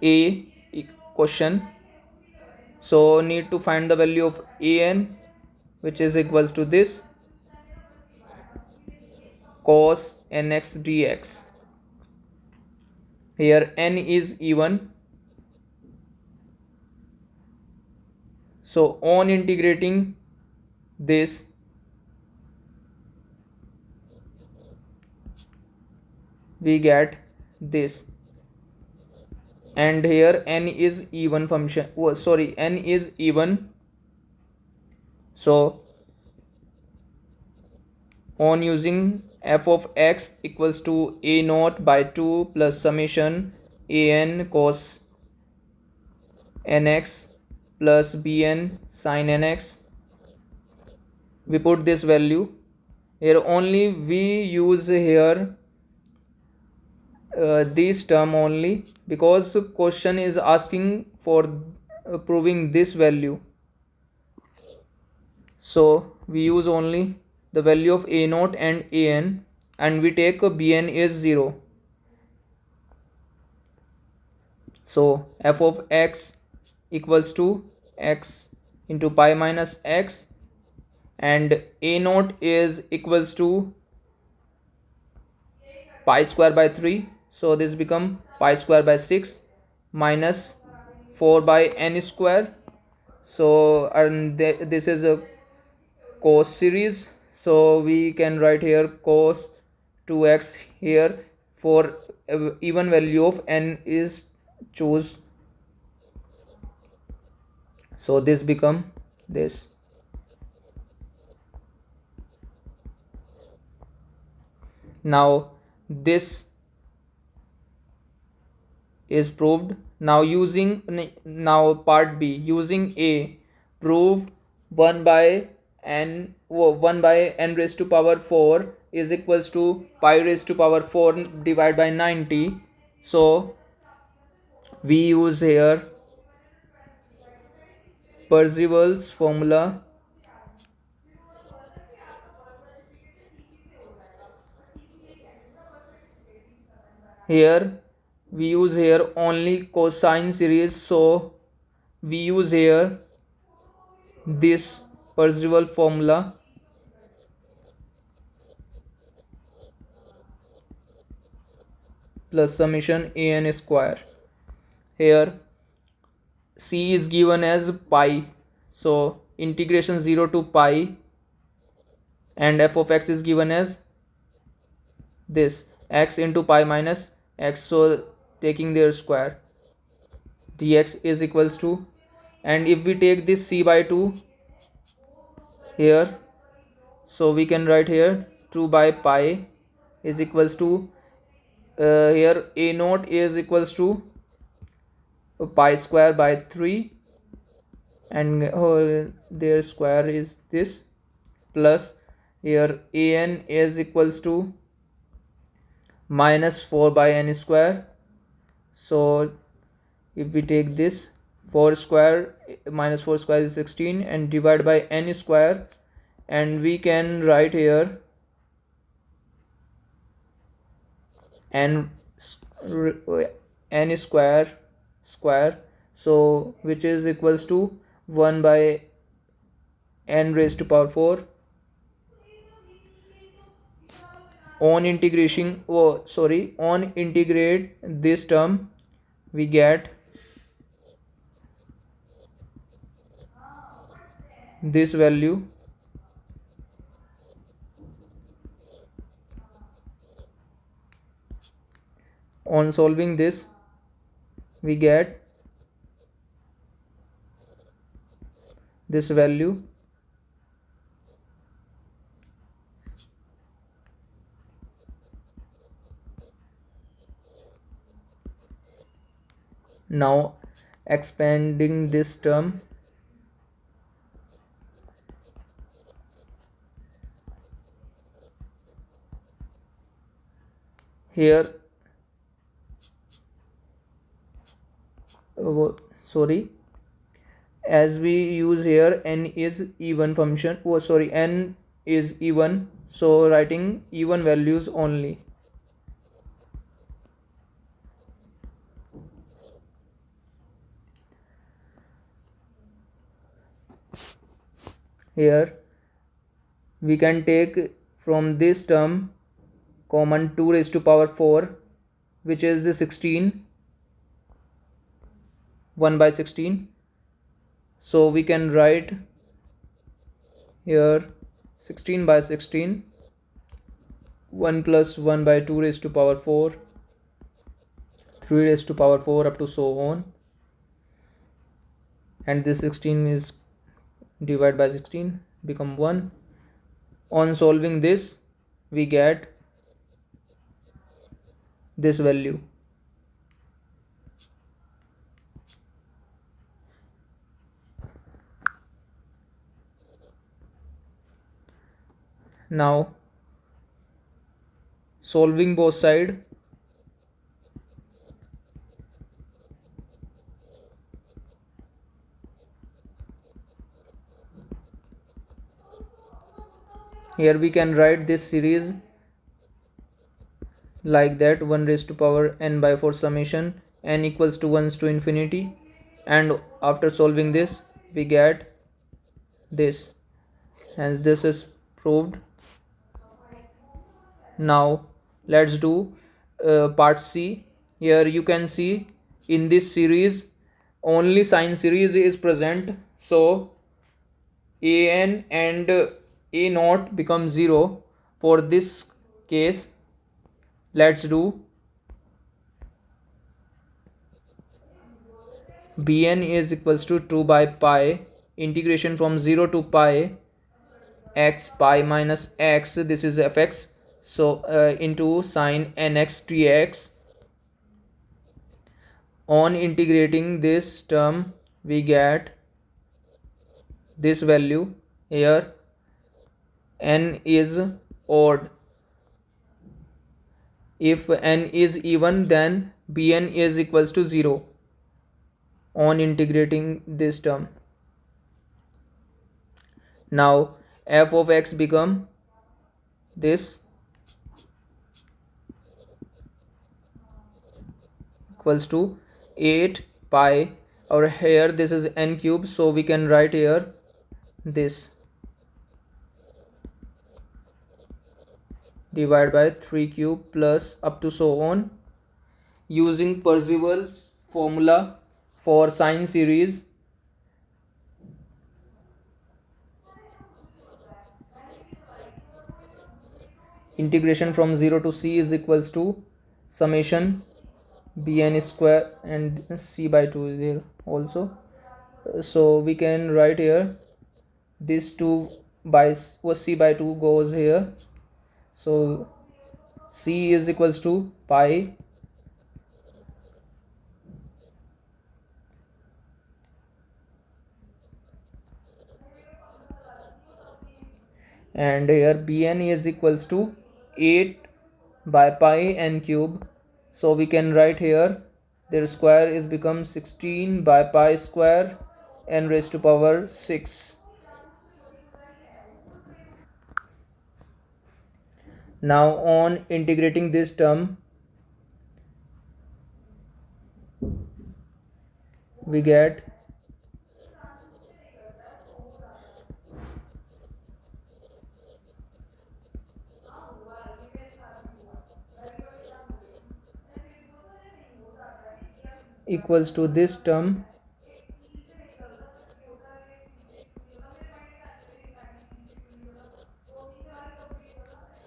a question. So need to find the value of an, which is equals to this cos nx dx. Here n is even, so on integrating this we get this, and here n is even function, n is even, so on using f of x equals to a naught by 2 plus summation an cos nx plus bn sin nx, we put this value here. Only we use here this term only because question is asking for proving this value, so we use only the value of a naught and an, and we take bn is 0. So f of x equals to x into pi minus x, and a naught is equals to pi square by 3, so this become pi square by 6 minus 4 by n square. So and this is a cos series, so we can write here cos 2x here for even value of n is choose, so this become this. Now this is proved. Now now part B, using a, prove 1 by n raised to power 4 is equals to pi raised to power 4 divided by 90. So we use here Parseval's formula. Here we use here only cosine series, so we use here this Parseval formula plus summation an square. Here c is given as pi, so integration 0 to pi, and f of x is given as this x into pi minus x, so taking their square, dx is equals to, and if we take this c by 2 here, so we can write here 2 by pi is equals to here a naught is equals to pi square by 3, and their square is this, plus here an is equals to minus 4 by n square. So if we take this 4 square minus 4 square is 16 and divide by n square, and we can write here n square, so which is equals to 1 by n raised to power 4. On integration, on integrate this term, we get this value. On solving this, we get this value. Now expanding this term, here as we use here n is even function, n is even, so writing even values only. Here we can take from this term common 2 raised to power 4, which is 16, 1 by 16, so we can write here 16 by 16, 1 plus 1 by 2 raised to power 4, 3 raised to power 4 up to so on, and this 16 is divided by 16 become 1. On solving this, we get this value. Now solving both sides, here we can write this series like that, 1 raised to power n by 4 summation n equals to 1 to infinity, and after solving this we get this, hence this is proved. Now let's do part C. Here you can see in this series only sine series is present, so an and a naught becomes 0. For this case, let's do bn is equals to 2 by pi integration from 0 to pi x pi minus x, this is fx, so into sine nx dx. On integrating this term, we get this value. Here n is odd, if n is even, then bn is equals to 0 on integrating this term. Now f of x become this equals to 8 pi, or here this is n cube, so we can write here this divided by 3 cube plus up to so on. Using Parseval's formula for sine series, integration from 0 to c is equals to summation bn square, and c by 2 is here also. So we can write here this 2 by c by 2 goes here, so c is equals to pi, and here bn is equals to 8 by pi n cube. So we can write here their square is become 16 by pi square n raised to power 6. Now on integrating this term, we get equals to this term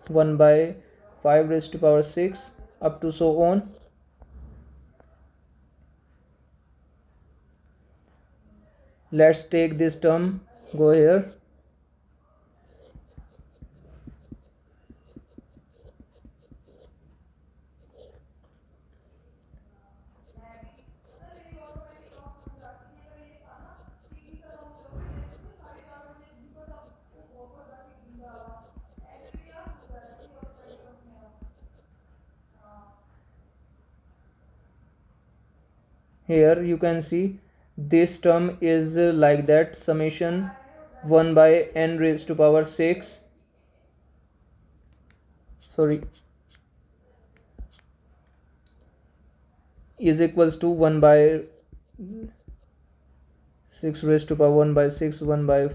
1 by 5 raised to power 6 up to so on. Let's take this term, go here, here you can see this term is like that, summation 1 by n raised to power 6, sorry, is equals to 1 by 6 raised to power 1 by 6, 1 by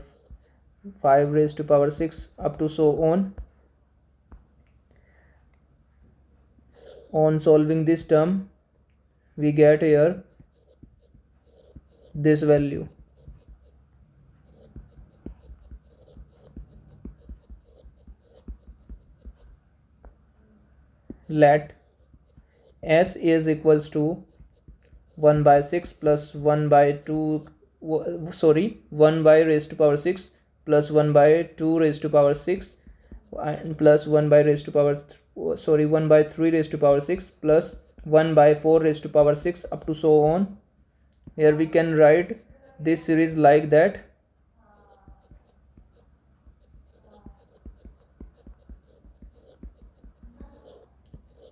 5 raised to power 6 up to so on. On solving this term, we get here this value. Let s is equals to 1 by 6 plus 1 by 2, sorry, 1 by raised to power 6 plus 1 by 2 raised to power 6 and plus 1 by raised to power 1 by 3 raised to power 6 plus 1 by 4 raised to power 6 up to so on. Here we can write this series like that,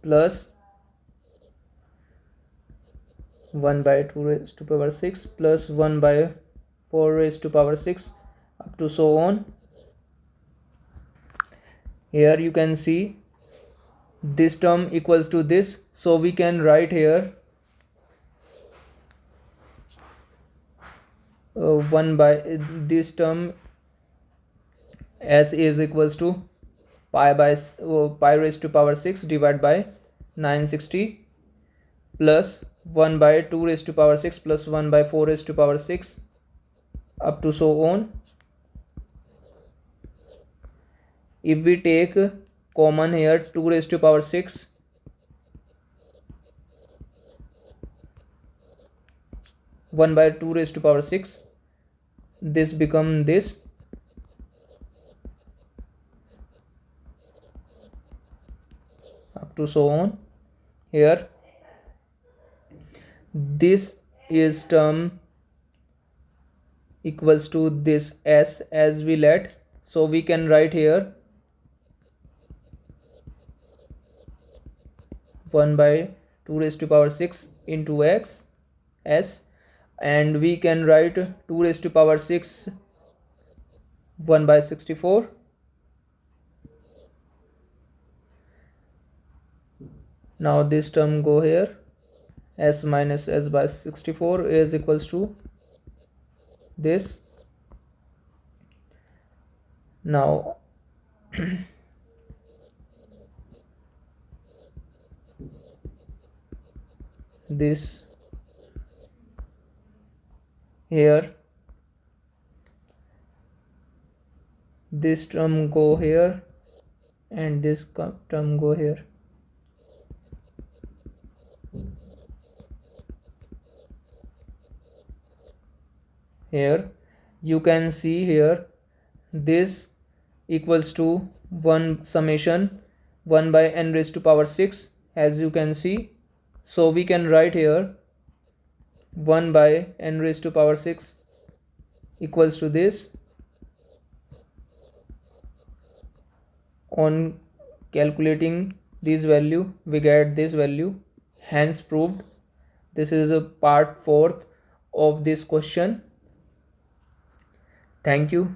plus 1 by 2 raised to power 6 plus 1 by 4 raised to power 6 up to so on. Here you can see this term equals to this, so we can write here 1 by this term s is equals to pi by pi raised to power 6 divided by 960 plus 1 by 2 raised to power 6 plus 1 by 4 raised to power 6 up to so on. If we take common here 2 raised to power 6, one by 2 raised to power 6, this become this, up to so on. Here this is term equals to this s as we let, so we can write here 1 by 2 raised to power 6 into x s, and we can write 2 raised to power 6 1 by 64. Now this term go here, s minus s by 64 is equals to this. Now this here, this term go here, and this term go here. Here you can see here this equals to 1 summation 1 by n raised to power 6, as you can see. So we can write here 1 by n raised to power 6 equals to this. On calculating this value we get this value, hence proved. This is a part 4th of this question. Thank you.